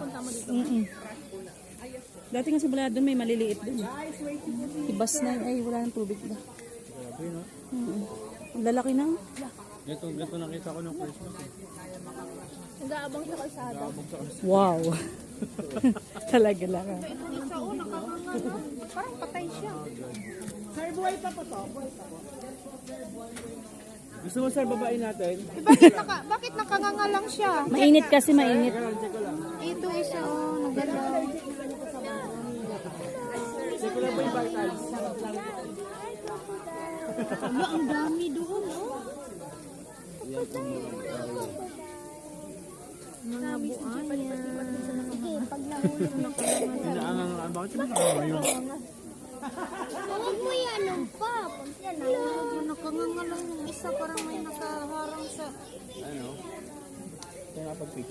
punta mo dito? Dati nga sa Balado may maliliit dun. Ibas na yun. Ay, wala ng tubig ba? Grabe, no? Ang lalaki na. Ganito nakita ko ng Christmas. Nag-aabang sa kalsada. Wow. Talaga lang. Isa o, nakakangano. Parang patay siya. Sir, buhay pa po to? Buhay pa po. Gusto mo sir, babae natin? Eh, bakit nakanganga lang siya? Mainit kasi, mainit. Ito isa o, nagalaw. Check ko lang po yung vitals. Ano, ang dami doon, oh. Mga buaya. Sige, pag nahulog na ko naman. Bakit sila nakakayo? Huwag mo yan, pa. Pag yan, nahulog mo, nakanganga lang yung isa. Parang may nakaharang sa... Ano? Kaya nga pag-picture.